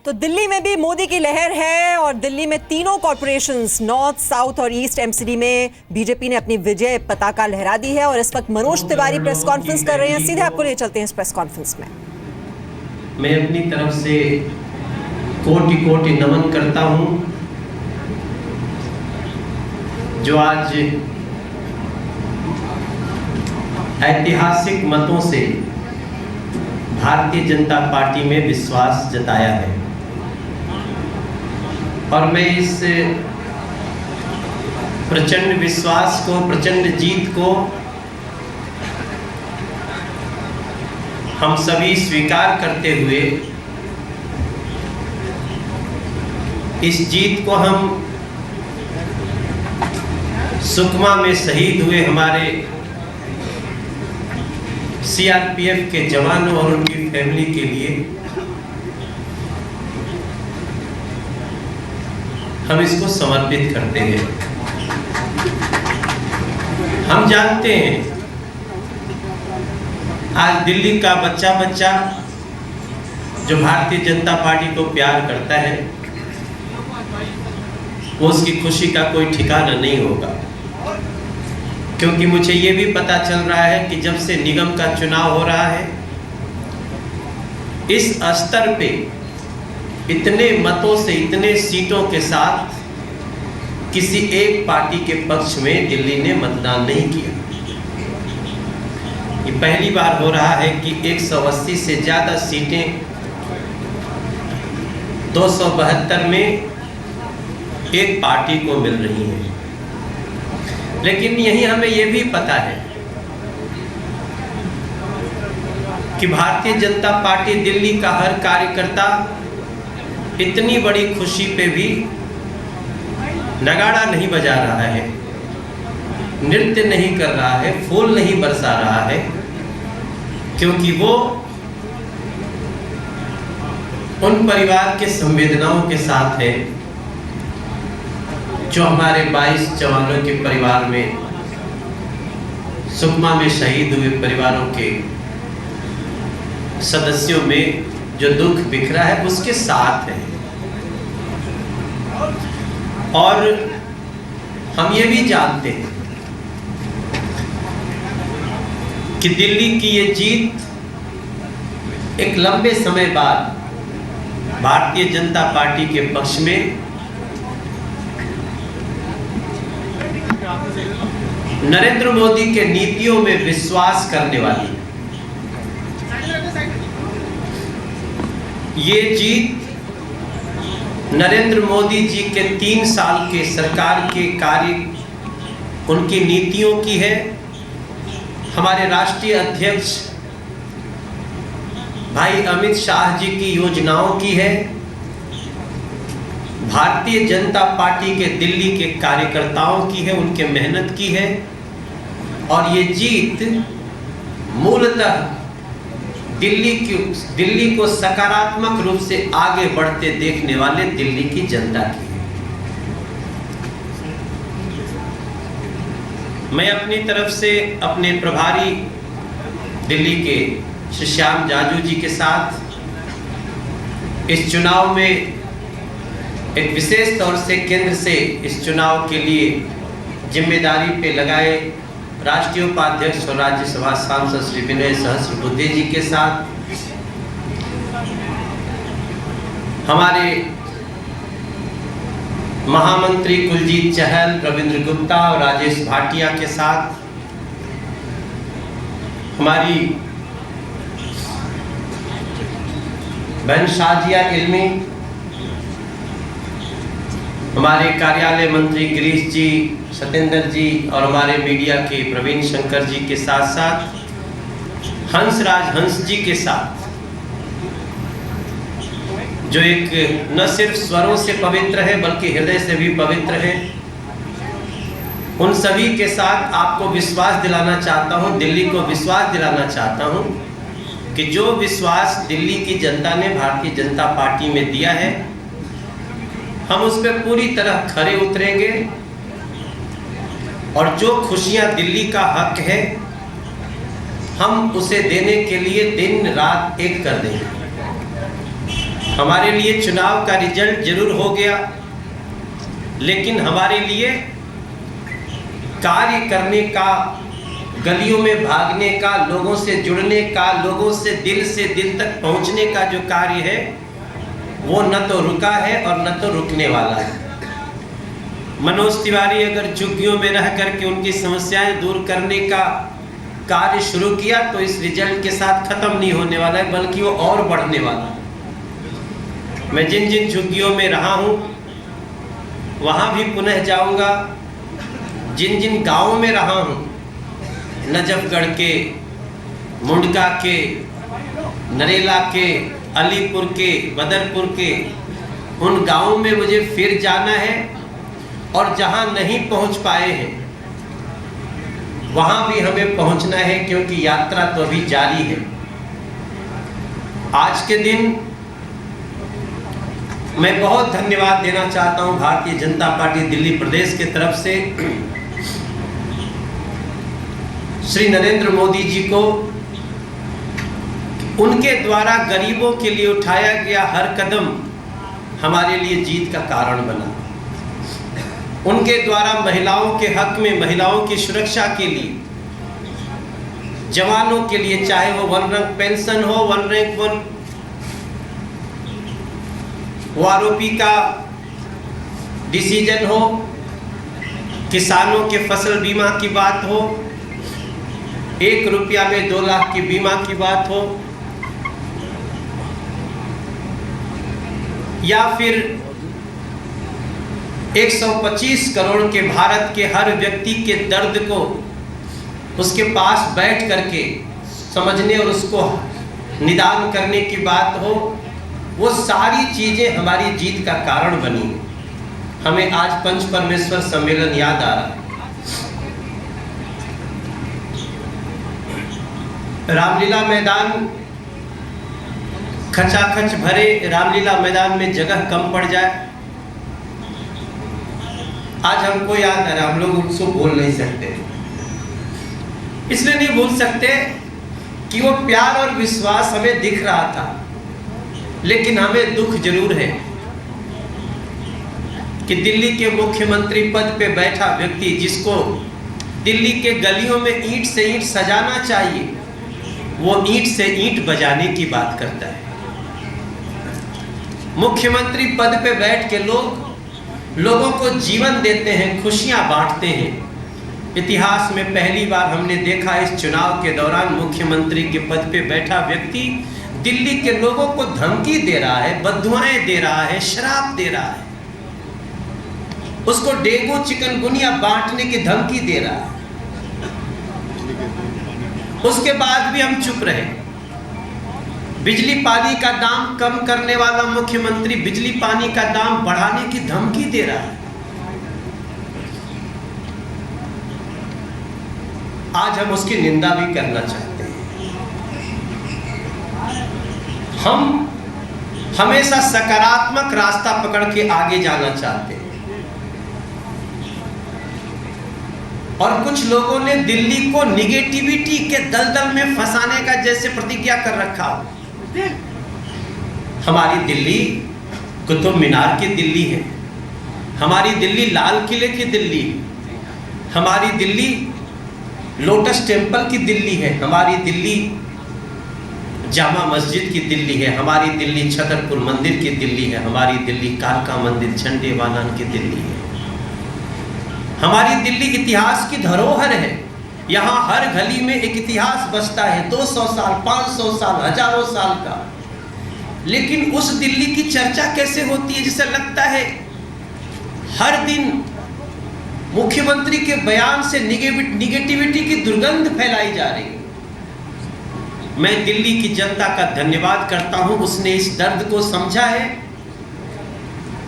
तो दिल्ली में भी मोदी की लहर है और दिल्ली में तीनों कॉर्पोरेशंस नॉर्थ, साउथ और ईस्ट एमसीडी में बीजेपी ने अपनी विजय पताका लहरा दी है। और इस वक्त मनोज तिवारी प्रेस कॉन्फ्रेंस कर रहे हैं। सीधे आपको ले चलते हैं इस प्रेस कॉन्फ्रेंस में। मैं अपनी तरफ से कोटि कोटि नमन करता हूं जो आज ऐतिहासिक मतों से भारतीय जनता पार्टी में विश्वास जताया है। और मैं इस प्रचंड विश्वास को, प्रचंड जीत को हम सभी स्वीकार करते हुए इस जीत को हम सुकमा में शहीद हुए हमारे सीआरपीएफ के जवानों और उनकी फैमिली के लिए हम इसको समर्पित करते हैं। हम जानते हैं आज दिल्ली का बच्चा बच्चा जो भारतीय जनता पार्टी को प्यार करता है वो उसकी खुशी का कोई ठिकाना नहीं होगा, क्योंकि मुझे ये भी पता चल रहा है कि जब से निगम का चुनाव हो रहा है इस स्तर पे इतने मतों से, इतने सीटों के साथ किसी एक पार्टी के पक्ष में दिल्ली ने मतदान नहीं किया। ये पहली बार हो रहा है कि 180 से ज्यादा सीटें 272 में एक पार्टी को मिल रही हैं। लेकिन यही हमें यह भी पता है कि भारतीय जनता पार्टी दिल्ली का हर कार्यकर्ता इतनी बड़ी खुशी पे भी नगाड़ा नहीं बजा रहा है, नृत्य नहीं कर रहा है, फूल नहीं बरसा रहा है, क्योंकि वो उन परिवार के संवेदनाओं के साथ है जो हमारे 22 जवानों के परिवार में, सुकमा में शहीद हुए परिवारों के सदस्यों में जो दुख बिखरा है उसके साथ है। और हम ये भी जानते हैं कि दिल्ली की ये जीत एक लंबे समय बाद भारतीय जनता पार्टी के पक्ष में नरेंद्र मोदी के नीतियों में विश्वास करने वाली ये जीत नरेंद्र मोदी जी के 3 साल के सरकार के कार्य, उनकी नीतियों की है। हमारे राष्ट्रीय अध्यक्ष भाई अमित शाह जी की योजनाओं की है। भारतीय जनता पार्टी के दिल्ली के कार्यकर्ताओं की है, उनके मेहनत की है। और ये जीत मूलतः दिल्ली को सकारात्मक रूप से आगे बढ़ते देखने वाले दिल्ली की जनता की है। मैं अपनी तरफ से अपने प्रभारी दिल्ली के श्री श्याम जाजू जी के साथ इस चुनाव में एक विशेष तौर से केंद्र से इस चुनाव के लिए जिम्मेदारी पे लगाए राष्ट्रीय उपाध्यक्ष और राज्यसभा सांसद श्री विनय सहस्रबुद्धे जी के साथ, हमारे महामंत्री कुलजीत चहल, रविंद्र गुप्ता और राजेश भाटिया के साथ, हमारी बहन शाजिया इल्मी, हमारे कार्यालय मंत्री गिरीश जी, सत्येंद्र जी और हमारे मीडिया के प्रवीण शंकर जी के साथ साथ हंसराज हंस जी के साथ, जो एक न सिर्फ स्वरों से पवित्र है बल्कि हृदय से भी पवित्र है, उन सभी के साथ आपको विश्वास दिलाना चाहता हूं, दिल्ली को विश्वास दिलाना चाहता हूं कि जो विश्वास दिल्ली की जनता ने भारतीय जनता पार्टी में दिया है हम उस पर पूरी तरह खरे उतरेंगे और जो खुशियां दिल्ली का हक है हम उसे देने के लिए दिन रात एक कर देंगे। हमारे लिए चुनाव का रिजल्ट जरूर हो गया, लेकिन हमारे लिए कार्य करने का, गलियों में भागने का, लोगों से जुड़ने का, लोगों से दिल तक पहुंचने का जो कार्य है वो न तो रुका है और न तो रुकने वाला है। मनोज तिवारी अगर झुग्गियों में रह करके उनकी समस्याएं दूर करने का कार्य शुरू किया तो इस रिजल्ट के साथ खत्म नहीं होने वाला है, बल्कि वो और बढ़ने वाला है। मैं जिन जिन झुग्गियों में रहा हूँ वहाँ भी पुनः जाऊँगा। जिन जिन गाँवों में रहा हूँ, नजफगढ़ के, मुंडका के, नरेला के, अलीपुर के, बदरपुर के, उन गाँवों में मुझे फिर जाना है और जहाँ नहीं पहुँच पाए हैं वहाँ भी हमें पहुँचना है, क्योंकि यात्रा तो अभी जारी है। आज के दिन मैं बहुत धन्यवाद देना चाहता हूँ भारतीय जनता पार्टी दिल्ली प्रदेश के तरफ से श्री नरेंद्र मोदी जी को। उनके द्वारा गरीबों के लिए उठाया गया हर कदम हमारे लिए जीत का कारण बना। उनके द्वारा महिलाओं के हक में, महिलाओं की सुरक्षा के लिए, जवानों के लिए, चाहे वो वन रैंक पेंशन हो, वन रैंक वन आरोपी का डिसीजन हो, किसानों के फसल बीमा की बात हो, 1 रुपया में 2 लाख की बीमा की बात हो, या फिर 125 करोड़ के भारत के हर व्यक्ति के दर्द को उसके पास बैठ करके समझने और उसको निदान करने की बात हो, वो सारी चीजें हमारी जीत का कारण बनी। हमें आज पंच परमेश्वर सम्मेलन याद आ रहा है। रामलीला मैदान खचाखच भरे, रामलीला मैदान में जगह कम पड़ जाए, आज हमको याद आ रहा, हम लोग उसको भूल नहीं सकते। इसलिए नहीं भूल सकते कि वो प्यार और विश्वास हमें दिख रहा था, लेकिन हमें दुख जरूर है कि दिल्ली के मुख्यमंत्री पद पे बैठा व्यक्ति, जिसको दिल्ली के गलियों में ईंट से ईंट सजाना चाहिए, वो ईंट से ईंट बजाने की बात करता है। मुख्यमंत्री पद पे बैठ के लोगों को जीवन देते हैं, खुशियां बांटते हैं। इतिहास में पहली बार हमने देखा इस चुनाव के दौरान मुख्यमंत्री के पद पे बैठा व्यक्ति दिल्ली के लोगों को धमकी दे रहा है, बद्दुआएं दे रहा है, शराब दे रहा है, उसको डेंगू चिकनगुनिया बांटने की धमकी दे रहा है। उसके बाद भी हम चुप रहे। बिजली पानी का दाम कम करने वाला मुख्यमंत्री बिजली पानी का दाम बढ़ाने की धमकी दे रहा है। आज हम उसकी निंदा भी करना चाहते हैं। हम हमेशा सकारात्मक रास्ता पकड़ के आगे जाना चाहते हैं, और कुछ लोगों ने दिल्ली को निगेटिविटी के दलदल में फंसाने का जैसे प्रतिज्ञा कर रखा हो। हमारी दिल्ली कुतुब मीनार की दिल्ली है, हमारी दिल्ली लाल किले की दिल्ली है, हमारी दिल्ली लोटस टेम्पल की दिल्ली है, हमारी दिल्ली जामा मस्जिद की दिल्ली है, हमारी दिल्ली छतरपुर मंदिर की दिल्ली है, हमारी दिल्ली कालका मंदिर झंडे वालन की दिल्ली है। हमारी दिल्ली इतिहास की धरोहर है। यहाँ हर गली में एक इतिहास बसता है, 200 साल, 500 साल, हजारों साल का। लेकिन उस दिल्ली की चर्चा कैसे होती है, जिसे लगता है हर दिन मुख्यमंत्री के बयान से निगेटिविटी की दुर्गंध फैलाई जा रही है। मैं दिल्ली की जनता का धन्यवाद करता हूं, उसने इस दर्द को समझा है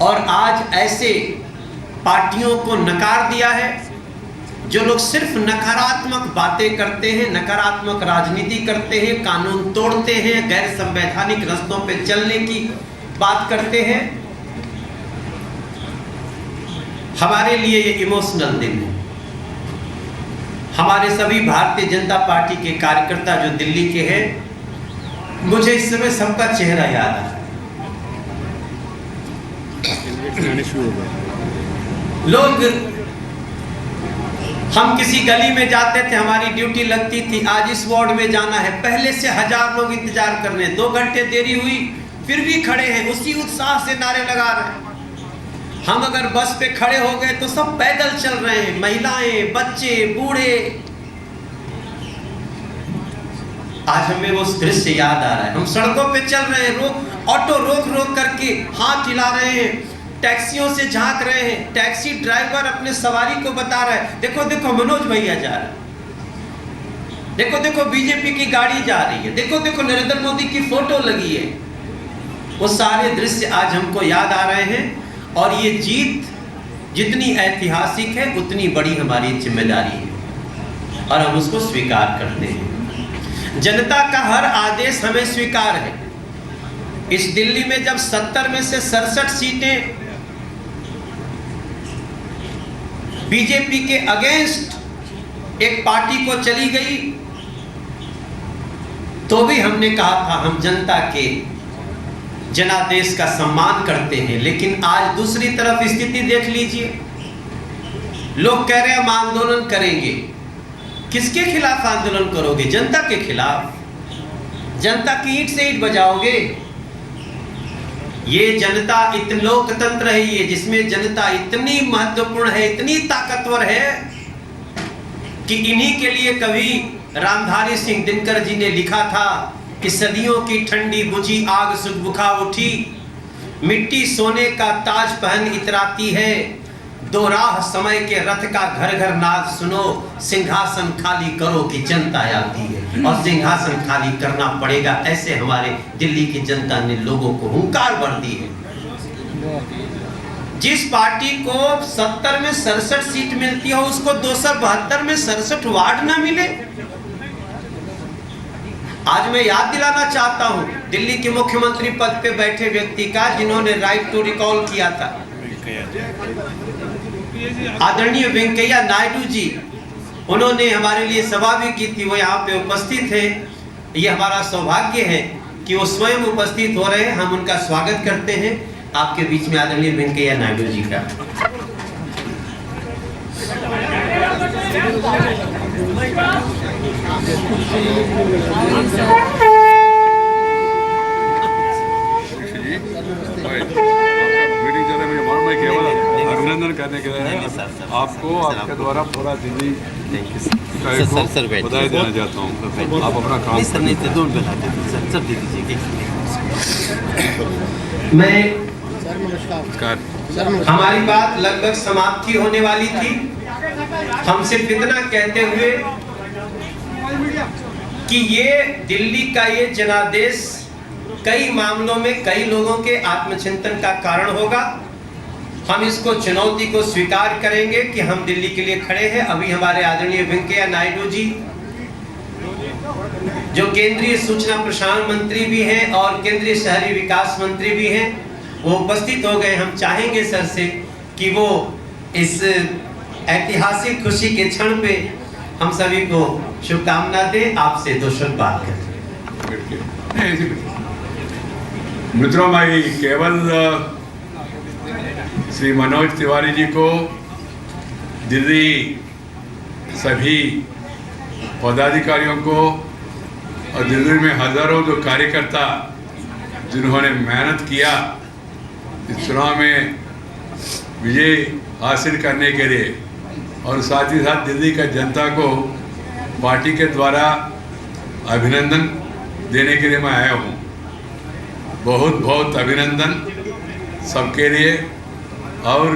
और आज ऐसे पार्टियों को नकार दिया है जो लोग सिर्फ नकारात्मक बातें करते हैं, नकारात्मक राजनीति करते हैं, कानून तोड़ते हैं, गैर संवैधानिक रास्तों पे चलने की बात करते हैं। हमारे लिए ये इमोशनल दिन है। हमारे सभी भारतीय जनता पार्टी के कार्यकर्ता जो दिल्ली के हैं, मुझे इस समय सबका चेहरा याद आ रहा है। लोग, हम किसी गली में जाते थे, हमारी ड्यूटी लगती थी, आज इस वार्ड में जाना है, पहले से 1000 लोग इंतजार कर रहे हैं, 2 घंटे देरी हुई फिर भी खड़े हैं, उसी उत्साह से नारे लगा रहे हैं। हम अगर बस पे खड़े हो गए तो सब पैदल चल रहे हैं, महिलाएं, बच्चे, बूढ़े। आज हमें वो दृश्य याद आ रहा है। हम सड़कों पे चल रहे हैं, ऑटो रोक करके हाथ हिला रहे हैं, टैक्सियों से झांक रहे हैं, टैक्सी ड्राइवर अपने सवारी को बता रहा है, देखो देखो मनोज भैया जा रहे हैं, देखो देखो बीजेपी की गाड़ी जा रही है, देखो देखो नरेंद्र मोदी की फोटो लगी है। वो सारे दृश्य आज हमको याद आ रहे हैं और ये जीत जितनी ऐतिहासिक है उतनी बड़ी हमारी जिम्मेदारी है और हम उसको स्वीकार करते हैं। जनता का हर आदेश हमें स्वीकार है। इस दिल्ली में जब 70 में से 67 सीटें बीजेपी के अगेंस्ट एक पार्टी को चली गई तो भी हमने कहा था हम जनता के जनादेश का सम्मान करते हैं। लेकिन आज दूसरी तरफ स्थिति देख लीजिए, लोग कह रहे हैं हम आंदोलन करेंगे। किसके खिलाफ आंदोलन करोगे? जनता के खिलाफ। जनता की ईंट से ईंट बजाओगे? ये जनता इतनी लोकतंत्र है ये, जिसमें जनता इतनी महत्वपूर्ण है, इतनी ताकतवर है कि इन्हीं के लिए कभी रामधारी सिंह दिनकर जी ने लिखा था कि सदियों की ठंडी बुझी आग सुखबुखा उठी, मिट्टी सोने का ताज पहन इतराती है, दो राह समय के रथ का घर घर नाद सुनो, सिंहासन खाली करो कि जनता आती है। और सिंहासन खाली करना पड़ेगा, ऐसे हमारे दिल्ली की जनता ने लोगों को हुंकार भर दी है। जिस पार्टी को 70 में 67 सीट मिलती हो उसको 272 में 67 वार्ड ना मिले। आज मैं याद दिलाना चाहता हूं दिल्ली के मुख्यमंत्री पद पे बैठे व्यक्ति का, जिन्होंने राइट टू रिकॉल किया था, आदरणीय वेंकैया नायडू जी। उन्होंने हमारे लिए सभा भी की थी, वो यहाँ पे उपस्थित है। ये हमारा सौभाग्य है कि वो स्वयं उपस्थित हो रहे हैं। हम उनका स्वागत करते हैं आपके बीच में, आदरणीय वेंकैया नायडू जी का। अभिनंदन करने के लिए आपको आपके द्वारा पूरा दिल्ली बधाई देना चाहता हूँ। आप अपना काम मैं हमारी बात लगभग समाप्ति होने वाली थी। हम सिर्फ इतना कहते हुए कि ये दिल्ली का ये जनादेश कई मामलों में कई लोगों के आत्मचिंतन का कारण होगा। हम इसको चुनौती को स्वीकार करेंगे कि हम दिल्ली के लिए खड़े हैं। अभी हमारे आदरणीय वेंकैया नायडू जी, जो केंद्रीय सूचना प्रसारण मंत्री भी हैं और केंद्रीय शहरी विकास मंत्री भी हैं, वो उपस्थित हो गए। हम चाहेंगे सर से कि वो इस ऐतिहासिक खुशी के क्षण पे हम सभी को शुभकामना दें। आपसे 2 शब्द बात करें। मित्रों, मैं केवल श्री मनोज तिवारी जी को, दिल्ली सभी पदाधिकारियों को और दिल्ली में हजारों जो कार्यकर्ता जिन्होंने मेहनत किया इस चुनाव में विजय हासिल करने के लिए, और साथ ही साथ दिल्ली का जनता को पार्टी के द्वारा अभिनंदन देने के लिए मैं आया हूँ। बहुत बहुत अभिनंदन सबके लिए। और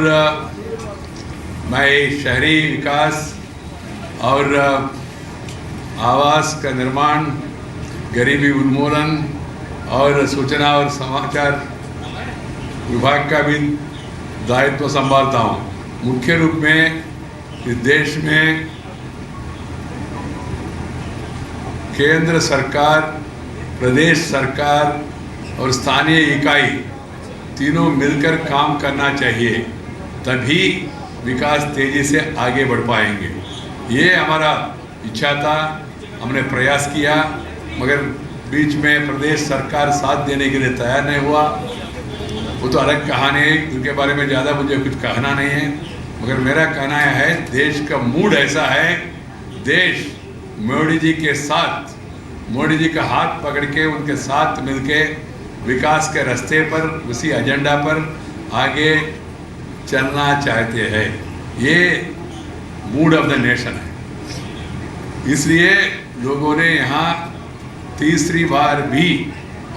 मैं शहरी विकास और आवास का निर्माण, गरीबी उन्मूलन और सूचना और समाचार विभाग का भी दायित्व संभालता हूँ। मुख्य रूप में इस देश में केंद्र सरकार, प्रदेश सरकार और स्थानीय इकाई तीनों मिलकर काम करना चाहिए, तभी विकास तेजी से आगे बढ़ पाएंगे। ये हमारा इच्छा था, हमने प्रयास किया, मगर बीच में प्रदेश सरकार साथ देने के लिए तैयार नहीं हुआ। वो तो अलग कहानी है, उनके बारे में ज़्यादा मुझे कुछ कहना नहीं है। मगर मेरा कहना है देश का मूड ऐसा है, देश मोदी जी के साथ, मोदी जी का हाथ पकड़ के उनके साथ मिलके विकास के रास्ते पर, उसी एजेंडा पर आगे चलना चाहते हैं। ये मूड ऑफ द नेशन है। इसलिए लोगों ने यहाँ तीसरी बार भी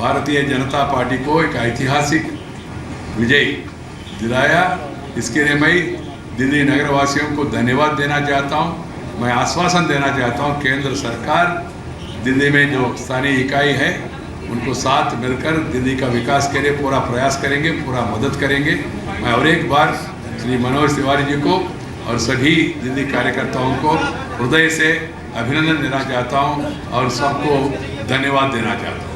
भारतीय जनता पार्टी को एक ऐतिहासिक विजय दिलाया। इसके लिए मैं दिल्ली नगरवासियों को धन्यवाद देना चाहता हूँ। मैं आश्वासन देना चाहता हूँ केंद्र सरकार दिल्ली में जो स्थानीय इकाई है उनको साथ मिलकर दिल्ली का विकास के लिए पूरा प्रयास करेंगे, पूरा मदद करेंगे। मैं और एक बार श्री मनोज तिवारी जी को और सभी दिल्ली कार्यकर्ताओं को हृदय से अभिनंदन देना चाहता हूं और सबको धन्यवाद देना चाहता हूं।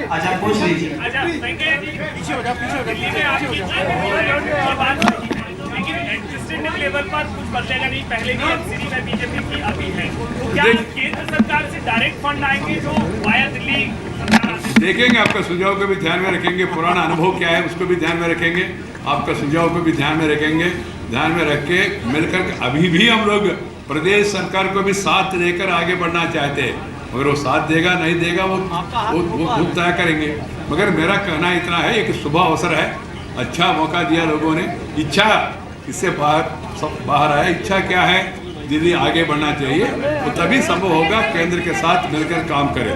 अच्छा पूछ लीजिए। लेजिस्लेटिव लेवल पर कुछ बदलेगा नहीं, पहले भी एमसीडी में बीजेपी की अभी है, तो क्या केंद्र सरकार से डायरेक्ट फंड आएंगे जो वाया दिल्ली सरकार? देखेंगे, आपका सुझाव को भी ध्यान में रखेंगे, पुराना अनुभव क्या है उसको भी ध्यान में रखेंगे, आपका सुझाव को भी ध्यान में रखेंगे। ध्यान में रख के मिलकर अभी भी हम लोग प्रदेश सरकार को भी साथ लेकर आगे बढ़ना चाहते हैं। अगर वो साथ देगा नहीं देगा वो खुद तय करेंगे। मगर मेरा कहना इतना है, एक शुभ अवसर है, अच्छा मौका दिया लोगों ने, इच्छा इससे बाहर आया। इच्छा क्या है, दिल्ली आगे बढ़ना चाहिए, तो तभी संभव होगा केंद्र के साथ मिलकर काम करें।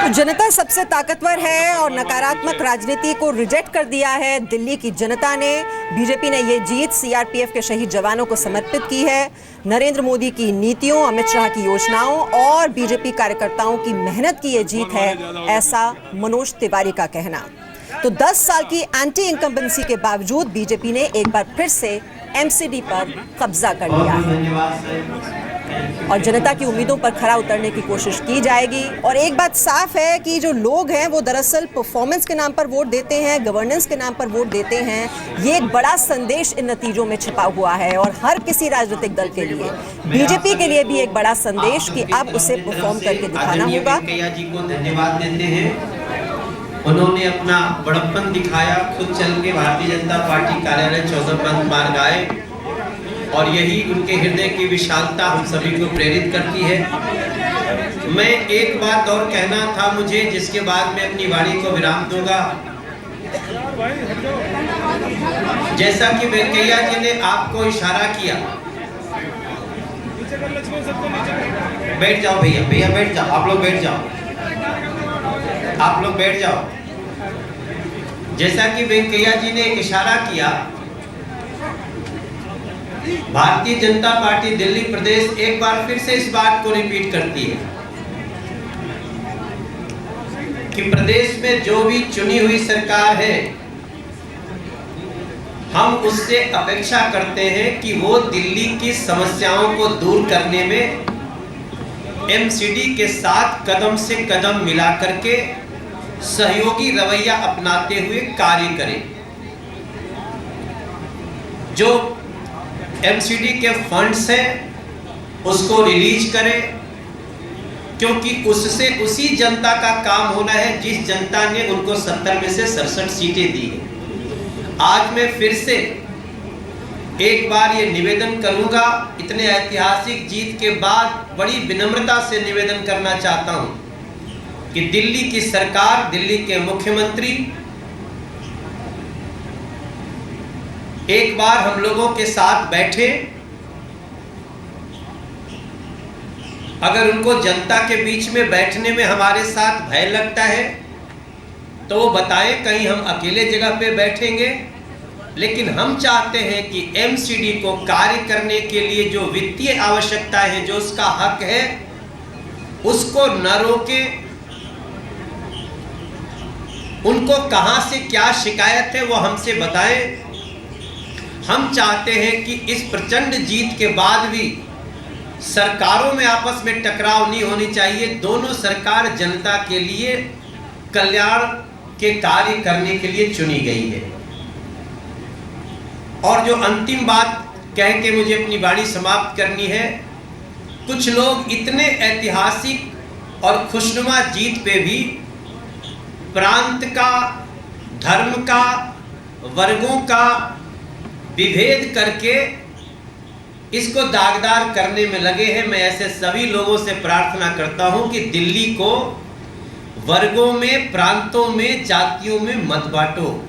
तो जनता सबसे ताकतवर है और नकारात्मक राजनीति को रिजेक्ट कर दिया है दिल्ली की जनता ने। बीजेपी ने ये जीत सीआरपीएफ के शहीद जवानों को समर्पित की है। नरेंद्र मोदी की नीतियों, अमित शाह की योजनाओं और बीजेपी कार्यकर्ताओं की मेहनत की ये जीत है, ऐसा मनोज तिवारी का कहना। तो 10 साल की एंटी इनकम्बेंसी के बावजूद बीजेपी ने एक बार फिर से एमसीडी पर कब्जा कर लिया है और जनता की उम्मीदों पर खरा उतरने की कोशिश की जाएगी। और एक बात साफ है कि जो लोग हैं वो दरअसल परफॉर्मेंस के नाम पर वोट देते हैं, गवर्नेंस के नाम पर वोट देते हैं। ये एक बड़ा संदेश इन नतीजों में छिपा हुआ है और हर किसी राजनीतिक दल के लिए, बीजेपी के लिए भी एक बड़ा संदेश कि अब उसे परफॉर्म करके दिखाना होगा। वेंकैया जी को धन्यवाद देते हैं, उन्होंने अपना बड़प्पन दिखाया, खुद चल के भारतीय जनता पार्टी कार्यालय 14 बार गए और यही उनके हृदय की विशालता हम सभी को प्रेरित करती है। मैं एक बात और कहना था मुझे, जिसके बाद मैं अपनी वाणी को विराम दूंगा। जैसा कि वेंकैया जी ने आपको इशारा किया, बैठ जाओ भैया, भैया बैठ जाओ, आप लोग बैठ जाओ, आप लोग बैठ जाओ। जैसा कि वेंकैया जी ने एक इशारा किया, भारतीय जनता पार्टी दिल्ली प्रदेश एक बार फिर से इस बात को रिपीट करती है कि प्रदेश में जो भी चुनी हुई सरकार है, हम उससे अपेक्षा करते हैं कि वो दिल्ली की समस्याओं को दूर करने में एमसीडी के साथ कदम से कदम मिला करके सहयोगी रवैया अपनाते हुए कार्य करें। जो एमसीडी के फंड्स हैं उसको रिलीज करें, क्योंकि उससे उसी जनता का काम होना है जिस जनता ने उनको 70 में से 67 सीटें दी है। आज मैं फिर से एक बार ये निवेदन करूंगा, इतने ऐतिहासिक जीत के बाद बड़ी विनम्रता से निवेदन करना चाहता हूं कि दिल्ली की सरकार, दिल्ली के मुख्यमंत्री एक बार हम लोगों के साथ बैठे। अगर उनको जनता के बीच में बैठने में हमारे साथ भय लगता है तो वो बताएं, कहीं हम अकेले जगह पे बैठेंगे। लेकिन हम चाहते हैं कि एमसीडी को कार्य करने के लिए जो वित्तीय आवश्यकता है, जो उसका हक है, उसको न रोके। उनको कहां से क्या शिकायत है वो हमसे बताएं। हम चाहते हैं कि इस प्रचंड जीत के बाद भी सरकारों में आपस में टकराव नहीं होनी चाहिए। दोनों सरकार जनता के लिए कल्याण के कार्य करने के लिए चुनी गई है। और जो अंतिम बात कह के मुझे अपनी वाणी समाप्त करनी है, कुछ लोग इतने ऐतिहासिक और खुशनुमा जीत पे भी प्रांत का, धर्म का, वर्गों का विभेद करके इसको दागदार करने में लगे हैं। मैं ऐसे सभी लोगों से प्रार्थना करता हूं कि दिल्ली को वर्गों में, प्रांतों में, जातियों में मत बांटो।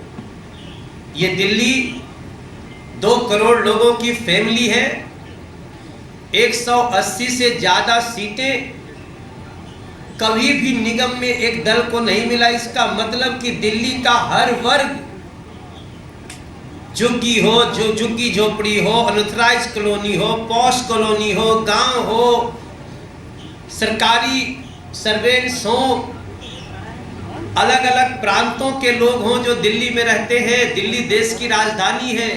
ये दिल्ली 2 करोड़ लोगों की फैमिली है। 180 से ज्यादा सीटें कभी भी निगम में एक दल को नहीं मिला। इसका मतलब कि दिल्ली का हर वर्ग, झुग्गी हो, जो झुग्गी झोपड़ी हो, अनऑथराइज कॉलोनी हो, पॉश कॉलोनी हो, गांव हो, सरकारी सर्वेंट्स हो, अलग अलग प्रांतों के लोग हों जो दिल्ली में रहते हैं। दिल्ली देश की राजधानी है।